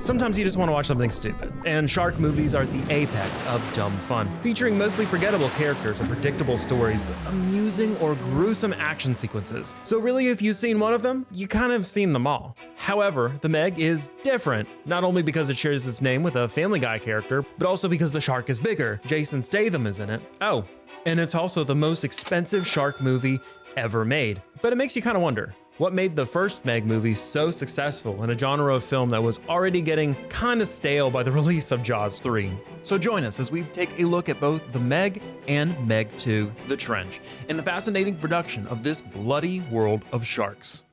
Sometimes you just want to watch something stupid, and shark movies are the apex of dumb fun, featuring mostly forgettable characters or predictable stories, but amusing or gruesome action sequences. So really, if you've seen one of them, you kind of seen them all. However, The Meg is different, not only because it shares its name with a Family Guy character, but also because the shark is bigger. Jason Statham is in it. Oh, and it's also the most expensive shark movie ever made. But it makes you kind of wonder, what made the first Meg movie so successful in a genre of film that was already getting kind of stale by the release of Jaws 3? So join us as we take a look at both The Meg and Meg 2: The Trench in the fascinating production of this bloody world of sharks.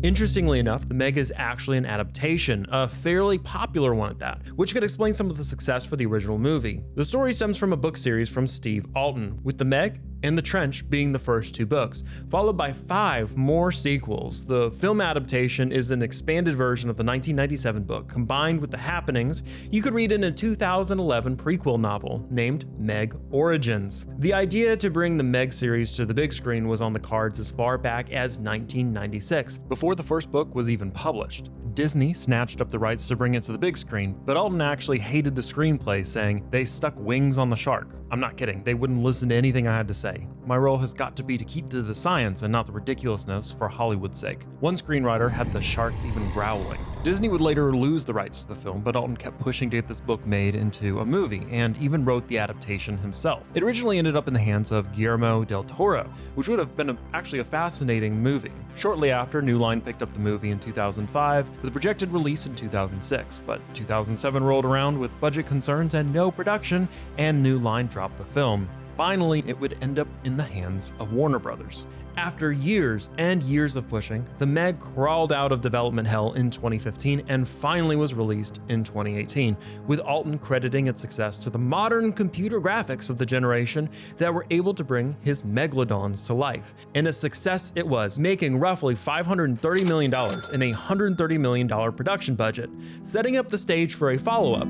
Interestingly enough, The Meg is actually an adaptation, a fairly popular one at that, which could explain some of the success for the original movie. The story stems from a book series from Steve Alten, with The Meg and The Trench being the first two books, followed by 5 more sequels. The film adaptation is an expanded version of the 1997 book, combined with the happenings you could read in a 2011 prequel novel named Meg Origins. The idea to bring the Meg series to the big screen was on the cards as far back as 1996, before the first book was even published. Disney snatched up the rights to bring it to the big screen, but Alten actually hated the screenplay, saying they stuck wings on the shark. I'm not kidding, they wouldn't listen to anything I had to say. My role has got to be to keep to the science and not the ridiculousness for Hollywood's sake. One screenwriter had the shark even growling. Disney would later lose the rights to the film, but Alten kept pushing to get this book made into a movie, and even wrote the adaptation himself. It originally ended up in the hands of Guillermo del Toro, which would have been actually a fascinating movie. Shortly after, New Line picked up the movie in 2005, with a projected release in 2006, but 2007 rolled around with budget concerns and no production, and New Line dropped the film. Finally, it would end up in the hands of Warner Brothers. After years and years of pushing, The Meg crawled out of development hell in 2015 and finally was released in 2018, with Alten crediting its success to the modern computer graphics of the generation that were able to bring his megalodons to life. And a success it was, making roughly $530 million in a $130 million production budget, setting up the stage for a follow-up.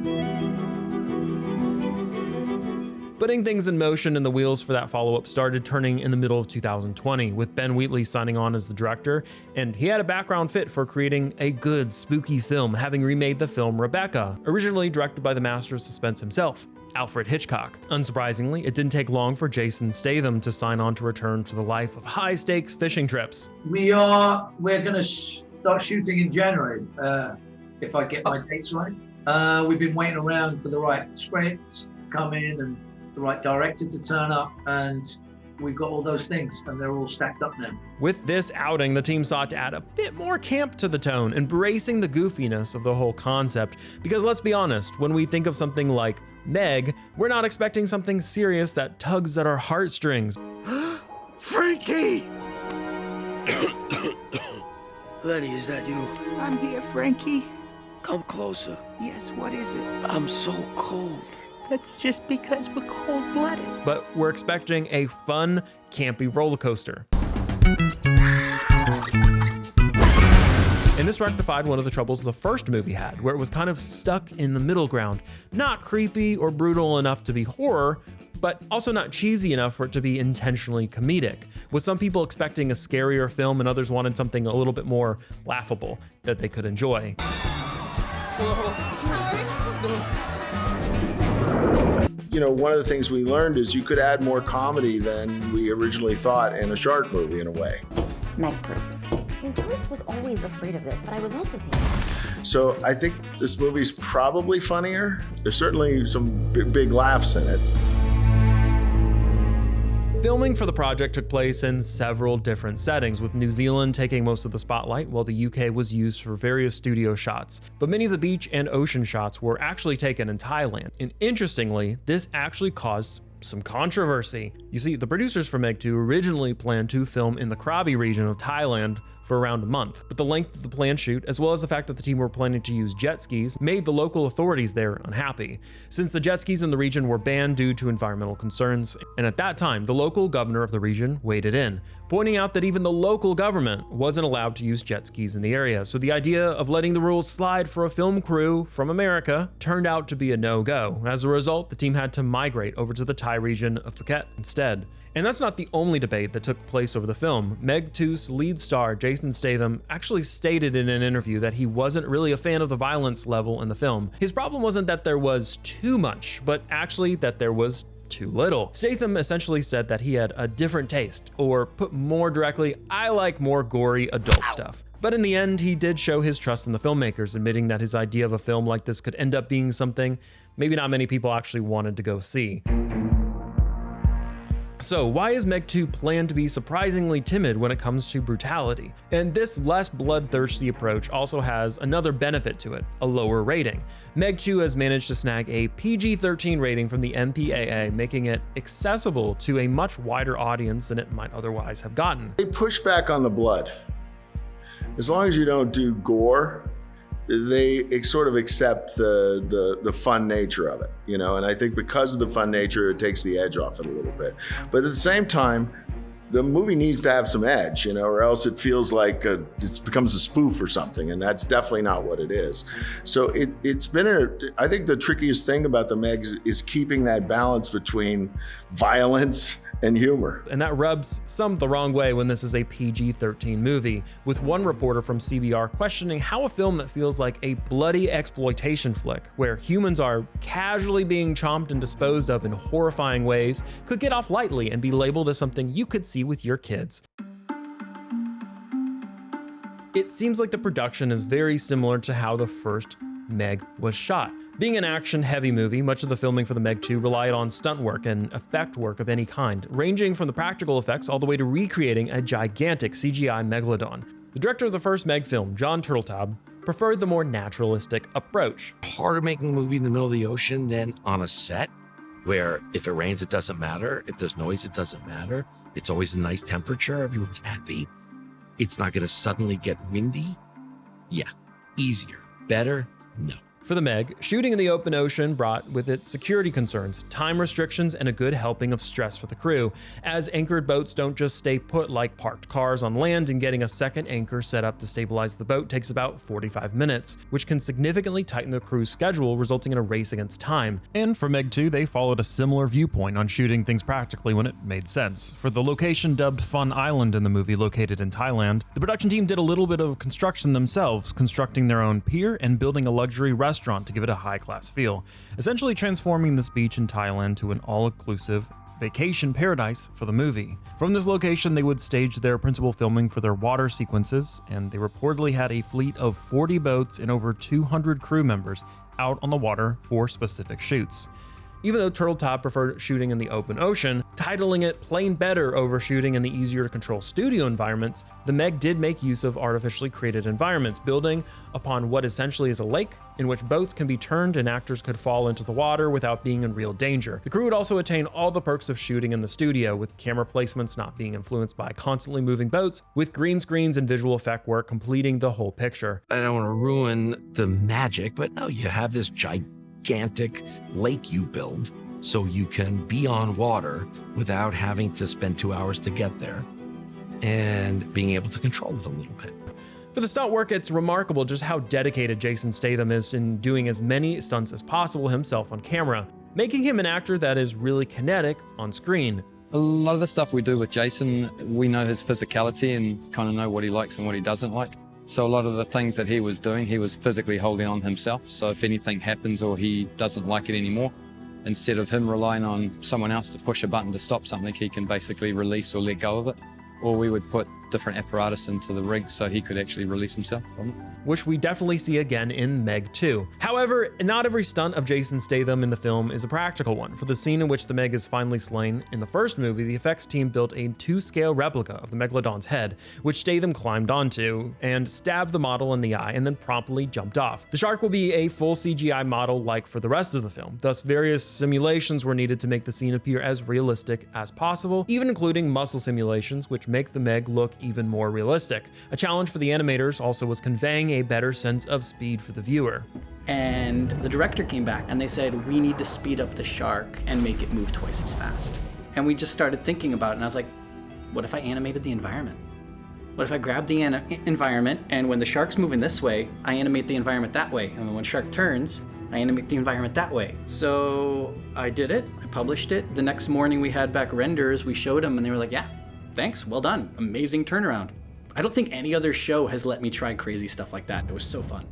Putting things in motion, and the wheels for that follow-up started turning in the middle of 2020, with Ben Wheatley signing on as the director, and he had a background fit for creating a good, spooky film, having remade the film Rebecca, originally directed by the master of suspense himself, Alfred Hitchcock. Unsurprisingly, it didn't take long for Jason Statham to sign on to return to the life of high-stakes fishing trips. We're going to start shooting in January, if I get my dates right. We've been waiting around for the right script to come in and the right director to turn up, and we've got all those things, and they're all stacked up now. With this outing, the team sought to add a bit more camp to the tone, embracing the goofiness of the whole concept, because let's be honest, when we think of something like Meg, we're not expecting something serious that tugs at our heartstrings. Frankie! Lenny, is that you? I'm here, Frankie. Come closer. Yes, what is it? I'm so cold. That's just because we're cold-blooded. But we're expecting a fun, campy roller coaster. And this rectified one of the troubles the first movie had, where it was kind of stuck in the middle ground. Not creepy or brutal enough to be horror, but also not cheesy enough for it to be intentionally comedic, with some people expecting a scarier film and others wanted something a little bit more laughable that they could enjoy. You know, one of the things we learned is you could add more comedy than we originally thought in a shark movie, in a way. Meg-proof. I mean, Joyce was always afraid of this, but I was also thinking. So I think this movie's probably funnier. There's certainly some big laughs in it. Filming for the project took place in several different settings, with New Zealand taking most of the spotlight while the UK was used for various studio shots. But many of the beach and ocean shots were actually taken in Thailand. And interestingly, this actually caused some controversy. You see, the producers for Meg 2 originally planned to film in the Krabi region of Thailand for around a month, but the length of the planned shoot, as well as the fact that the team were planning to use jet skis, made the local authorities there unhappy, since the jet skis in the region were banned due to environmental concerns. And at that time, the local governor of the region waded in, pointing out that even the local government wasn't allowed to use jet skis in the area. So the idea of letting the rules slide for a film crew from America turned out to be a no-go. As a result, the team had to migrate over to the Thai region of Phuket instead. And that's not the only debate that took place over the film. Meg 2's lead star, Jason Jason Statham actually stated in an interview that he wasn't really a fan of the violence level in the film. His problem wasn't that there was too much, but actually that there was too little. Statham essentially said that he had a different taste, or put more directly, I like more gory adult stuff. But in the end, he did show his trust in the filmmakers, admitting that his idea of a film like this could end up being something maybe not many people actually wanted to go see. So why is Meg 2 planned to be surprisingly timid when it comes to brutality? And this less bloodthirsty approach also has another benefit to it, a lower rating. Meg 2 has managed to snag a PG-13 rating from the MPAA, making it accessible to a much wider audience than it might otherwise have gotten. They push back on the blood. As long as you don't do gore, they sort of accept the fun nature of it, you know, and I think because of the fun nature, it takes the edge off it a little bit. But at the same time, the movie needs to have some edge, you know, or else it feels like it becomes a spoof or something, and that's definitely not what it is. So it's been I think the trickiest thing about the Meg is keeping that balance between violence and humor. And that rubs some the wrong way when this is a PG-13 movie, with one reporter from CBR questioning how a film that feels like a bloody exploitation flick, where humans are casually being chomped and disposed of in horrifying ways, could get off lightly and be labeled as something you could see with your kids. It seems like the production is very similar to how the first Meg was shot. Being an action-heavy movie, much of the filming for the Meg 2 relied on stunt work and effect work of any kind, ranging from the practical effects all the way to recreating a gigantic CGI megalodon. The director of the first Meg film, Jon Turteltaub, preferred the more naturalistic approach. Harder making a movie in the middle of the ocean than on a set, where if it rains, it doesn't matter. If there's noise, it doesn't matter. It's always a nice temperature. Everyone's happy. It's not going to suddenly get windy. Yeah, easier. Better? No. For the Meg, shooting in the open ocean brought with it security concerns, time restrictions, and a good helping of stress for the crew, as anchored boats don't just stay put like parked cars on land, and getting a second anchor set up to stabilize the boat takes about 45 minutes, which can significantly tighten the crew's schedule, resulting in a race against time. And for Meg 2, they followed a similar viewpoint on shooting things practically when it made sense. For the location dubbed Fun Island in the movie, located in Thailand, the production team did a little bit of construction themselves, constructing their own pier and building a luxury restaurant to give it a high-class feel, essentially transforming this beach in Thailand to an all-inclusive vacation paradise for the movie. From this location, they would stage their principal filming for their water sequences, and they reportedly had a fleet of 40 boats and over 200 crew members out on the water for specific shoots. Even though Turteltaub preferred shooting in the open ocean, titling it plain better over shooting in the easier to control studio environments, the Meg did make use of artificially created environments, building upon what essentially is a lake in which boats can be turned and actors could fall into the water without being in real danger. The crew would also attain all the perks of shooting in the studio, with camera placements not being influenced by constantly moving boats, with green screens and visual effect work completing the whole picture. I don't want to ruin the magic, but no, you have this gigantic lake you build so you can be on water without having to spend 2 hours to get there, and being able to control it a little bit. For the stunt work, it's remarkable just how dedicated Jason Statham is in doing as many stunts as possible himself on camera, making him an actor that is really kinetic on screen. A lot of the stuff we do with Jason, we know his physicality and kind of know what he likes and what he doesn't like. So a lot of the things that he was doing, he was physically holding on himself. So if anything happens or he doesn't like it anymore, instead of him relying on someone else to push a button to stop something, he can basically release or let go of it. Or we would put different apparatus into the rig so he could actually release himself from it. Which we definitely see again in Meg 2. However, not every stunt of Jason Statham in the film is a practical one. For the scene in which the Meg is finally slain in the first movie, the effects team built a 2-scale replica of the Megalodon's head, which Statham climbed onto and stabbed the model in the eye and then promptly jumped off. The shark will be a full CGI model like for the rest of the film, thus various simulations were needed to make the scene appear as realistic as possible, even including muscle simulations, which make the Meg look even more realistic. A challenge for the animators also was conveying a better sense of speed for the viewer. And the director came back and they said, we need to speed up the shark and make it move twice as fast. And we just started thinking about it, and I was like, what if I animated the environment? What if I grabbed the environment, and when the shark's moving this way, I animate the environment that way, and when shark turns, I animate the environment that way. So I did it, I published it. The next morning we had back renders, we showed them, and they were like, yeah, thanks, well done, amazing turnaround. I don't think any other show has let me try crazy stuff like that. It was so fun.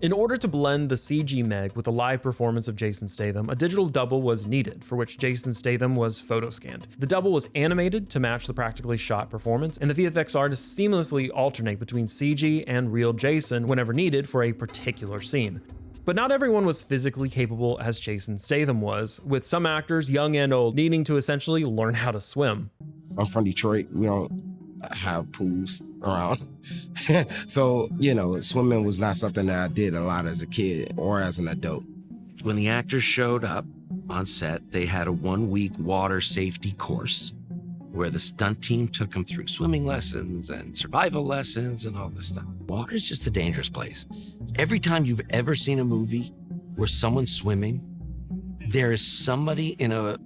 In order to blend the CG Meg with the live performance of Jason Statham, a digital double was needed, for which Jason Statham was photo-scanned. The double was animated to match the practically shot performance, and the VFX artists seamlessly alternate between CG and real Jason whenever needed for a particular scene. But not everyone was physically capable as Jason Statham was, with some actors, young and old, needing to essentially learn how to swim. I'm from Detroit. We don't have pools around. So, you know, swimming was not something that I did a lot as a kid or as an adult. When the actors showed up on set, they had a 1-week water safety course where the stunt team took them through swimming lessons and survival lessons and all this stuff. Water's just a dangerous place. Every time you've ever seen a movie where someone's swimming, there is somebody in a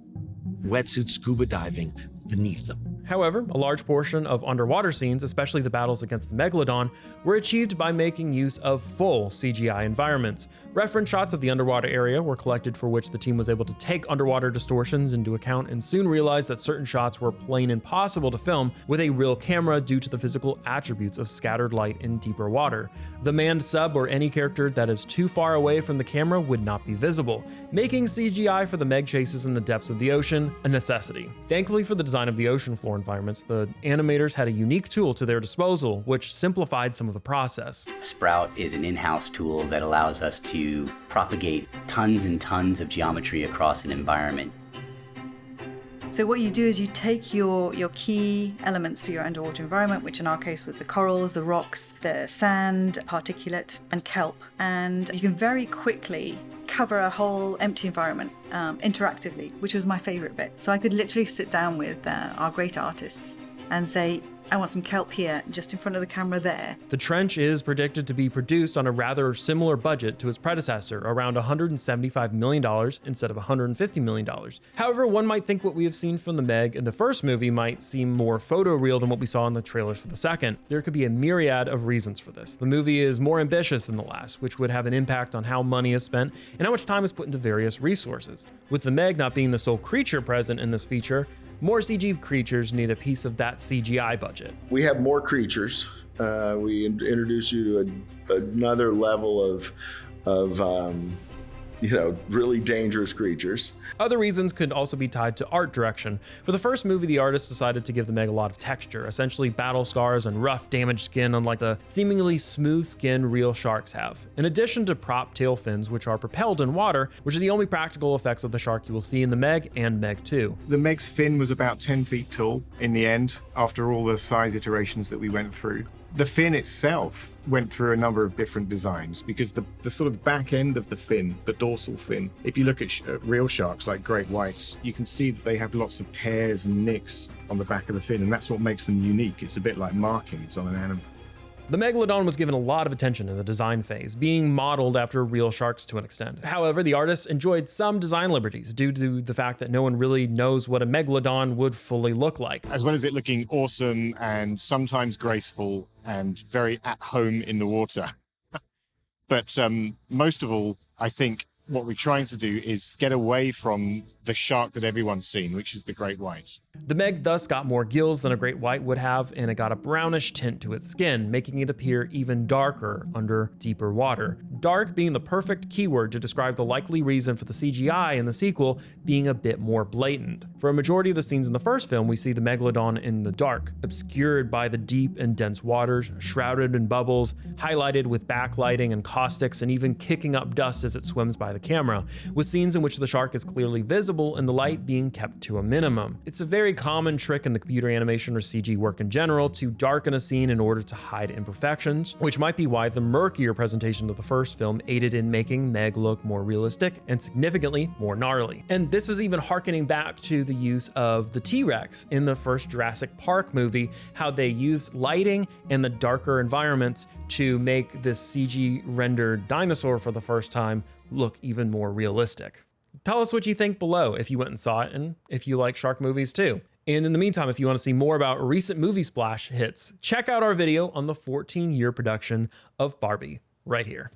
wetsuit scuba diving beneath them. However, a large portion of underwater scenes, especially the battles against the Megalodon, were achieved by making use of full CGI environments. Reference shots of the underwater area were collected, for which the team was able to take underwater distortions into account and soon realized that certain shots were plain impossible to film with a real camera due to the physical attributes of scattered light in deeper water. The manned sub or any character that is too far away from the camera would not be visible, making CGI for the Meg chases in the depths of the ocean a necessity. Thankfully for the design of the ocean floor environments, the animators had a unique tool to their disposal, which simplified some of the process. Sprout is an in-house tool that allows us to propagate tons and tons of geometry across an environment. So what you do is you take your key elements for your underwater environment, which in our case was the corals, the rocks, the sand, particulate, and kelp, and you can very quickly cover a whole empty environment interactively, which was my favorite bit. So I could literally sit down with our great artists and say, I want some kelp here, just in front of the camera there. The trench is predicted to be produced on a rather similar budget to its predecessor, around $175 million instead of $150 million. However, one might think what we have seen from the Meg in the first movie might seem more photoreal than what we saw in the trailers for the second. There could be a myriad of reasons for this. The movie is more ambitious than the last, which would have an impact on how money is spent and how much time is put into various resources. With the Meg not being the sole creature present in this feature, more CG creatures need a piece of that CGI budget. We have more creatures. We introduce you to another level of really dangerous creatures. Other reasons could also be tied to art direction. For the first movie, the artist decided to give the Meg a lot of texture, essentially battle scars and rough, damaged skin, unlike the seemingly smooth skin real sharks have. In addition to prop tail fins, which are propelled in water, which are the only practical effects of the shark you will see in the Meg and Meg 2. The Meg's fin was about 10 feet tall in the end, after all the size iterations that we went through. The fin itself went through a number of different designs because the sort of back end of the fin, the dorsal fin, if you look at real sharks like great whites, you can see that they have lots of tears and nicks on the back of the fin, and that's what makes them unique. It's a bit like markings on an animal. The Megalodon was given a lot of attention in the design phase, being modeled after real sharks to an extent. However, the artists enjoyed some design liberties due to the fact that no one really knows what a Megalodon would fully look like. As well as it looking awesome and sometimes graceful and very at home in the water. But most of all, I think what we're trying to do is get away from the shark that everyone's seen, which is the great white. The Meg thus got more gills than a great white would have, and it got a brownish tint to its skin, making it appear even darker under deeper water. Dark being the perfect keyword to describe the likely reason for the CGI in the sequel being a bit more blatant. For a majority of the scenes in the first film, we see the Megalodon in the dark, obscured by the deep and dense waters, shrouded in bubbles, highlighted with backlighting and caustics, and even kicking up dust as it swims by the camera, with scenes in which the shark is clearly visible and the light being kept to a minimum. It's a very common trick in the computer animation or CG work in general to darken a scene in order to hide imperfections, which might be why the murkier presentation of the first film aided in making Meg look more realistic and significantly more gnarly. And this is even harkening back to the use of the T-Rex in the first Jurassic Park movie, how they use lighting and the darker environments to make this CG rendered dinosaur for the first time look even more realistic. Tell us what you think below if you went and saw it and if you like shark movies too. And in the meantime, if you want to see more about recent movie splash hits, check out our video on the 14-year production of Barbie right here.